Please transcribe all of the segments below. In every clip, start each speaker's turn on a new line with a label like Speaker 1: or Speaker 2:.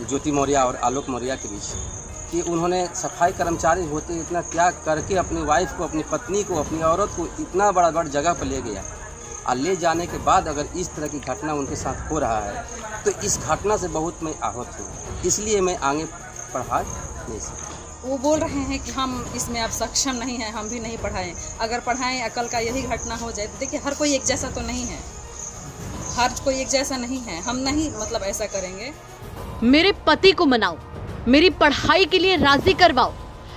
Speaker 1: ज्योति मौर्य और आलोक मौर्य के बीच कि उन्होंने सफाई कर्मचारी होते इतना त्याग करके अपनी वाइफ को, अपनी पत्नी को, अपनी औरत को इतना बड़ा जगह पर ले गया और ले जाने के बाद अगर इस तरह की घटना उनके साथ हो रहा है तो इस घटना से बहुत मैं आहत हूँ, इसलिए मैं आगे पढ़ा नहीं सकता।
Speaker 2: वो बोल रहे हैं कि हम इसमें अब सक्षम नहीं हैं, हम भी नहीं पढ़ाएं। अगर पढ़ाएं कल का यही घटना हो जाए तो देखिए हर कोई एक जैसा तो नहीं है, हर कोई एक जैसा नहीं है, हम नहीं मतलब ऐसा करेंगे।
Speaker 3: मेरे पति को मनाओ, मेरी पढ़ाई के लिए राजी करवाओ,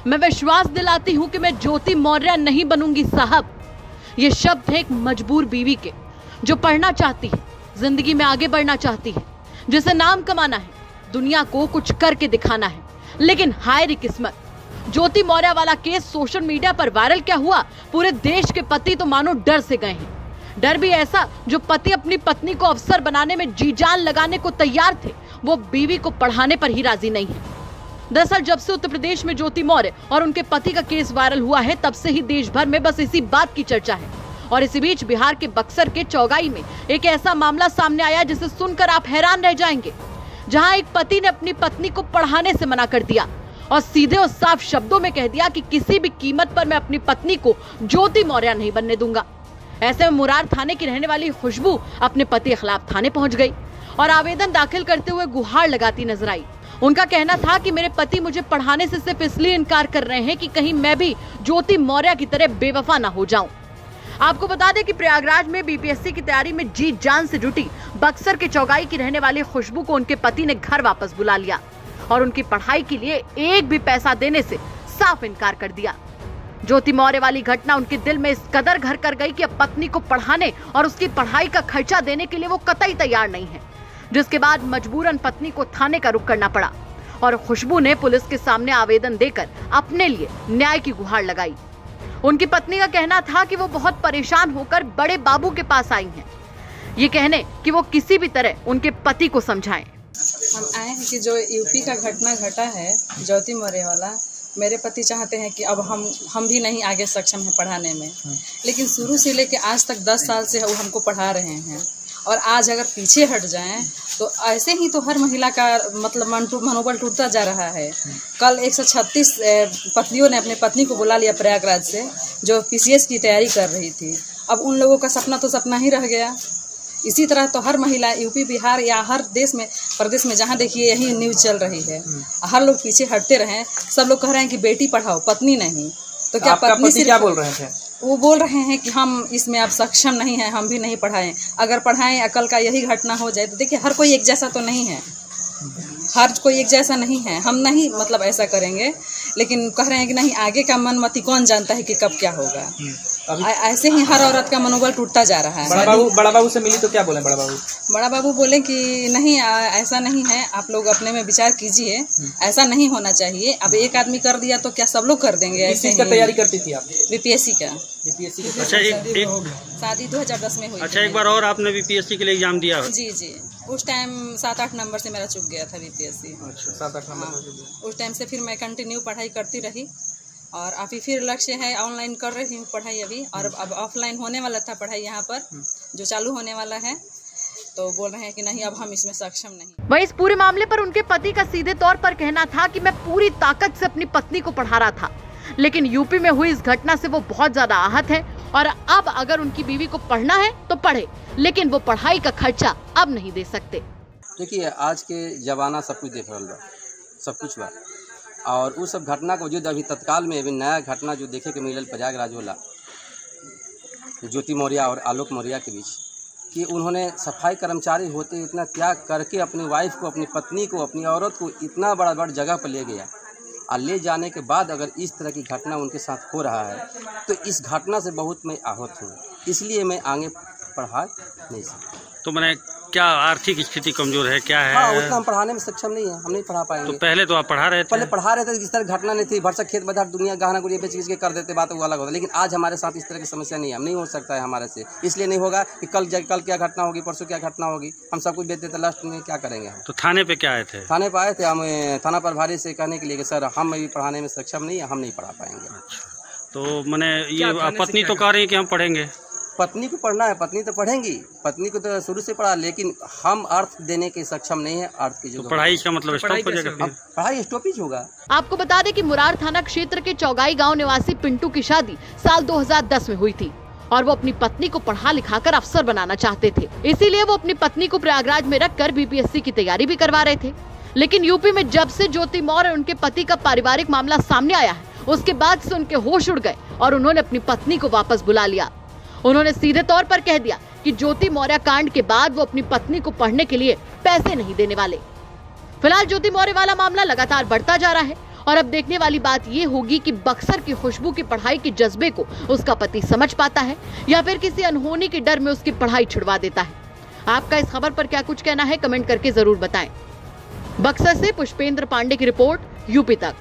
Speaker 3: मैं विश्वास दिलाती हूँ कि मैं ज्योति मौर्य नहीं बनूंगी साहब। ये शब्द है एक मजबूर बीवी के, जो पढ़ना चाहती है, जिंदगी में आगे बढ़ना चाहती है, जिसे नाम कमाना है, दुनिया को कुछ करके दिखाना है। लेकिन हाय रे किस्मत, ज्योति मौर्य वाला केस सोशल मीडिया पर वायरल क्या हुआ, पूरे देश के पति तो मानो डर से गए हैं। डर भी ऐसा, जो पति अपनी पत्नी को अफसर बनाने में जी जान लगाने को तैयार थे, वो बीवी को पढ़ाने पर ही राजी नहीं है। दरअसल जब से उत्तर प्रदेश में ज्योति मौर्य और उनके पति का केस वायरल हुआ है, तब से ही देश भर में बस इसी बात की चर्चा है। और इसी बीच बिहार के बक्सर के चौगाई में एक ऐसा मामला सामने आया जिसे सुनकर आप हैरान रह जाएंगे, जहां एक पति ने अपनी पत्नी को पढ़ाने से मना कर दिया और सीधे और साफ शब्दों में कह दिया कि किसी भी कीमत पर मैं अपनी पत्नी को ज्योति मौर्य नहीं बनने दूंगा। ऐसे में मुरार थाने की रहने वाली खुशबू अपने पति के खिलाफ थाने पहुंच गई और आवेदन दाखिल करते हुए गुहार लगाती नजर आई। उनका कहना था कि मेरे पति मुझे पढ़ाने से सिर्फ इसलिए इनकार कर रहे हैं कि कहीं मैं भी ज्योति मौर्य की तरह बेवफा ना हो जाऊं। आपको बता दें कि प्रयागराज में बीपीएससी की तैयारी में जी जान से जुटी बक्सर के चौगाई की रहने वाली खुशबू को उनके पति ने घर वापस बुला लिया और उनकी पढ़ाई के लिए एक भी पैसा देने से साफ इनकार कर दिया। ज्योति मौर्य वाली घटना उनके दिल में इस कदर घर कर गई कि अब पत्नी को पढ़ाने और उसकी पढ़ाई का खर्चा देने के लिए वो कतई तैयार नहीं है, जिसके बाद मजबूरन पत्नी को थाने का रुख करना पड़ा और खुशबू ने पुलिस के सामने आवेदन देकर अपने लिए न्याय की गुहार लगाई। उनकी पत्नी का कहना था कि वो बहुत परेशान होकर बड़े बाबू के पास आई हैं, ये कहने कि वो किसी भी तरह उनके पति को समझाएं।
Speaker 2: हम आए हैं कि जो यूपी का घटना घटा है ज्योति मौर्य वाला, मेरे पति चाहते हैं कि अब हम भी नहीं आगे सक्षम हैं पढ़ाने में, लेकिन शुरू से लेकर आज तक 10 साल से वो हमको पढ़ा रहे हैं और आज अगर पीछे हट जाएं तो ऐसे ही तो हर महिला का मतलब मनोबल टूटता जा रहा है। कल 136 पत्नियों ने अपने पत्नी को बुला लिया प्रयागराज से, जो पीसीएस की तैयारी कर रही थी। अब उन लोगों का सपना तो सपना ही रह गया। इसी तरह तो हर महिला यूपी बिहार या हर देश में प्रदेश में जहाँ देखिए यही न्यूज़ चल रही है। हर लोग पीछे हटते रहे, सब लोग कह रहे हैं कि बेटी पढ़ाओ पत्नी नहीं। तो क्या पत्नी से
Speaker 4: क्या बोल रहे थे?
Speaker 2: वो बोल रहे हैं कि हम इसमें अब सक्षम नहीं हैं, हम भी नहीं पढ़ाएं। अगर पढ़ाएं कल का यही घटना हो जाए तो देखिए हर कोई एक जैसा तो नहीं है, हर कोई एक जैसा नहीं है, हम नहीं मतलब ऐसा करेंगे। लेकिन कह रहे हैं कि नहीं, आगे का मनमति कौन जानता है कि कब क्या होगा। ऐसे ही हर औरत का मनोबल टूटता जा रहा है।
Speaker 4: बड़ा बाबू से मिली तो क्या बोले बड़ा बाबू?
Speaker 2: बड़ा बाबू बोले कि नहीं, ऐसा नहीं है, आप लोग अपने में विचार कीजिए, ऐसा नहीं होना चाहिए। अब एक आदमी कर दिया तो क्या सब लोग कर देंगे? ऐसे
Speaker 4: का तैयारी करती थी आप?
Speaker 2: बीपीएससी का।
Speaker 5: अच्छा, एक
Speaker 2: शादी 2010 में हुई।
Speaker 5: अच्छा, एक बार और आपने बीपीएससी के लिए एग्जाम दिया?
Speaker 2: जी जी, उस टाइम 7-8 नंबर से मेरा चूक गया था बीपीएससी।
Speaker 4: अच्छा, 7-8 नंबर।
Speaker 2: उस टाइम से फिर मैं कंटिन्यू पढ़ाई करती रही और अभी फिर लक्ष्य है ऑनलाइन कर रही हूँ पढ़ाई अभी, और अब ऑफलाइन होने वाला था पढ़ाई यहाँ पर जो चालू होने वाला है। तो बोल रहे हैं कि नहीं, अब हम इसमें सक्षम नहीं।
Speaker 3: वहीं इस पूरे मामले पर उनके पति का सीधे तौर पर कहना था कि मैं पूरी ताकत से अपनी पत्नी को पढ़ा रहा था, लेकिन यूपी में हुई इस घटना से वो बहुत ज्यादा आहत है और अब अगर उनकी बीवी को पढ़ना है तो पढ़े, लेकिन वो पढ़ाई का खर्चा अब नहीं दे सकते।
Speaker 1: देखिए, आज के जमाना सब कुछ देख रहा बा, सब कुछ बा, और उस सब घटना को जो अभी तत्काल में अभी नया घटना जो देखे के मिलल प्रयागराज वाला ज्योति मौर्य और आलोक मौर्य के बीच कि उन्होंने सफाई कर्मचारी होते इतना त्याग करके अपनी वाइफ को, अपनी पत्नी को, अपनी औरत को इतना बड़ा जगह पर ले गया और ले जाने के बाद अगर इस तरह की घटना उनके साथ हो रहा है तो इस घटना से बहुत मैं आहत हूँ, इसलिए मैं आगे पढ़ा नहीं सकता।
Speaker 5: तो मैंने क्या आर्थिक स्थिति कमजोर है, क्या है?
Speaker 1: हाँ, उतना हम पढ़ाने में सक्षम नहीं है, हम नहीं पढ़ा पाएंगे।
Speaker 5: तो पहले तो आप पढ़ा रहे थे?
Speaker 1: पहले पढ़ा रहे थे, इस तरह घटना नहीं थी। भरसक खेत बाजार दुनिया गहना गुड़िया बेच के कर देते, बात वो अलग होता है। लेकिन आज हमारे साथ इस तरह की समस्या नहीं है, हम नहीं हो सकता है हमारे से, इसलिए नहीं होगा कि कल क्या घटना होगी, परसों क्या घटना होगी, हम सब कुछ बेच देते, लास्ट में क्या करेंगे हम?
Speaker 5: तो थाने पे क्या आए थे?
Speaker 1: थाने पर आए थे हम थाना प्रभारी से कहने के लिए कि सर हम अभी पढ़ाने में सक्षम नहीं है, हम नहीं पढ़ा पाएंगे।
Speaker 5: तो मैंने ये पत्नी तो कह रही है कि हम पढ़ेंगे?
Speaker 1: पत्नी को पढ़ना है, पत्नी तो पढ़ेंगी, पत्नी को तो शुरू से पढ़ा, लेकिन हम अर्थ देने के सक्षम नहीं है। अर्थ की जो
Speaker 5: तो पढ़ाई का मतलब स्टॉप हो जाएगा फिर?
Speaker 1: पढ़ाई स्टॉपेज होगा।
Speaker 3: आपको बता दें कि मुरार थाना क्षेत्र के चौगाई गांव निवासी पिंटू की शादी साल 2010 में हुई थी और वो अपनी पत्नी को पढ़ा लिखाकर अफसर बनाना चाहते थे। इसीलिए वो अपनी पत्नी को प्रयागराज में रखकर बीपीएससी की तैयारी भी करवा रहे थे। लेकिन यूपी में जब से ज्योति मौर्य और उनके पति का पारिवारिक मामला सामने आया है, उसके बाद से उनके होश उड़ गए और उन्होंने अपनी पत्नी को वापस बुला लिया। उन्होंने सीधे तौर पर कह दिया कि ज्योति मौर्य कांड के बाद वो अपनी पत्नी को पढ़ने के लिए पैसे नहीं देने वाले। फिलहाल ज्योति मौर्य वाला मामला लगातार बढ़ता जा रहा है और अब देखने वाली बात ये होगी कि बक्सर की खुशबू की पढ़ाई के जज्बे को उसका पति समझ पाता है या फिर किसी अनहोनी के डर में उसकी पढ़ाई छुड़वा देता है। आपका इस खबर पर क्या कुछ कहना है, कमेंट करके जरूर बताएं। बक्सर से पुष्पेंद्र पांडे की रिपोर्ट, यूपी तक।